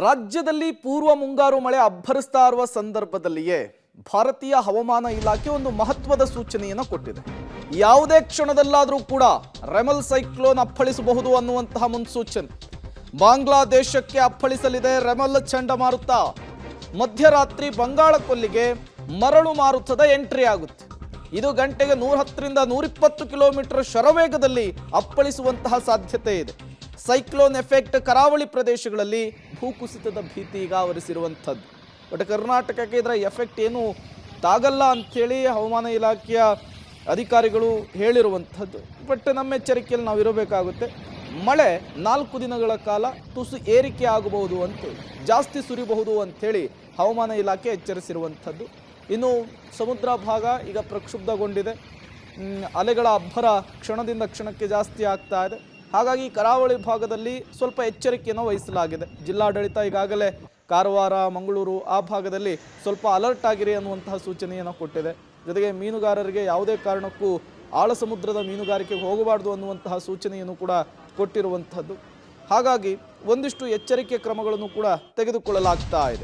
ರಾಜ್ಯದಲ್ಲಿ ಪೂರ್ವ ಮುಂಗಾರು ಮಳೆ ಅಬ್ಬರಿಸ್ತಾ ಇರುವ ಸಂದರ್ಭದಲ್ಲಿಯೇ ಭಾರತೀಯ ಹವಾಮಾನ ಇಲಾಖೆ ಒಂದು ಮಹತ್ವದ ಸೂಚನೆಯನ್ನು ಕೊಟ್ಟಿದೆ. ಯಾವುದೇ ಕ್ಷಣದಲ್ಲಾದರೂ ಕೂಡ ರೆಮಲ್ ಸೈಕ್ಲೋನ್ ಅಪ್ಪಳಿಸಬಹುದು ಅನ್ನುವಂತಹ ಮುನ್ಸೂಚನೆ. ಬಾಂಗ್ಲಾದೇಶಕ್ಕೆ ಅಪ್ಪಳಿಸಲಿದೆ ರೆಮಲ್ ಚಂಡಮಾರುತ. ಮಧ್ಯರಾತ್ರಿ ಬಂಗಾಳ ಕೊಲ್ಲಿಗೆ ಮರಳು ಮಾರುತದ ಎಂಟ್ರಿ ಆಗುತ್ತೆ. ಇದು ಗಂಟೆಗೆ 110ರಿಂದ 120 ಕಿಲೋಮೀಟರ್ ಶರವೇಗದಲ್ಲಿ ಅಪ್ಪಳಿಸುವಂತಹ ಸಾಧ್ಯತೆ ಇದೆ. ಸೈಕ್ಲೋನ್ ಎಫೆಕ್ಟ್ ಕರಾವಳಿ ಪ್ರದೇಶಗಳಲ್ಲಿ ಭೂಕುಸಿತದ ಭೀತಿ ಈಗ ಆವರಿಸಿರುವಂಥದ್ದು. ಬಟ್ ಕರ್ನಾಟಕಕ್ಕೆ ಇದರ ಎಫೆಕ್ಟ್ ಏನು ತಾಗಲ್ಲ ಅಂಥೇಳಿ ಹವಾಮಾನ ಇಲಾಖೆಯ ಅಧಿಕಾರಿಗಳು ಹೇಳಿರುವಂಥದ್ದು. ಬಟ್ ನಮ್ಮ ಎಚ್ಚರಿಕೆಯಲ್ಲಿ ನಾವು ಇರಬೇಕಾಗುತ್ತೆ. ಮಳೆ 4 ದಿನಗಳ ಕಾಲ ತುಸು ಏರಿಕೆ ಆಗಬಹುದು ಅಂತೇಳಿ, ಜಾಸ್ತಿ ಸುರಿಬಹುದು ಅಂಥೇಳಿ ಹವಾಮಾನ ಇಲಾಖೆ ಎಚ್ಚರಿಸಿರುವಂಥದ್ದು. ಇನ್ನು ಸಮುದ್ರ ಭಾಗ ಈಗ ಪ್ರಕ್ಷುಬ್ಧಗೊಂಡಿದೆ. ಅಲೆಗಳ ಅಬ್ಬರ ಕ್ಷಣದಿಂದ ಕ್ಷಣಕ್ಕೆ ಜಾಸ್ತಿ ಆಗ್ತಾ ಇದೆ. ಹಾಗಾಗಿ ಕರಾವಳಿ ಭಾಗದಲ್ಲಿ ಸ್ವಲ್ಪ ಎಚ್ಚರಿಕೆಯನ್ನು ವಹಿಸಲಾಗಿದೆ. ಜಿಲ್ಲಾಡಳಿತ ಈಗಾಗಲೇ ಕಾರವಾರ, ಮಂಗಳೂರು ಆ ಭಾಗದಲ್ಲಿ ಸ್ವಲ್ಪ ಅಲರ್ಟ್ ಆಗಿರಿ ಅನ್ನುವಂತಹ ಸೂಚನೆಯನ್ನು ಕೊಟ್ಟಿದೆ. ಜೊತೆಗೆ ಮೀನುಗಾರರಿಗೆ ಯಾವುದೇ ಕಾರಣಕ್ಕೂ ಆಳ ಸಮುದ್ರದ ಮೀನುಗಾರಿಕೆಗೆ ಹೋಗಬಾರ್ದು ಅನ್ನುವಂತಹ ಸೂಚನೆಯನ್ನು ಕೂಡ ಕೊಟ್ಟಿರುವಂಥದ್ದು. ಹಾಗಾಗಿ ಒಂದಿಷ್ಟು ಎಚ್ಚರಿಕೆ ಕ್ರಮಗಳನ್ನು ಕೂಡ ತೆಗೆದುಕೊಳ್ಳಲಾಗ್ತಾ ಇದೆ.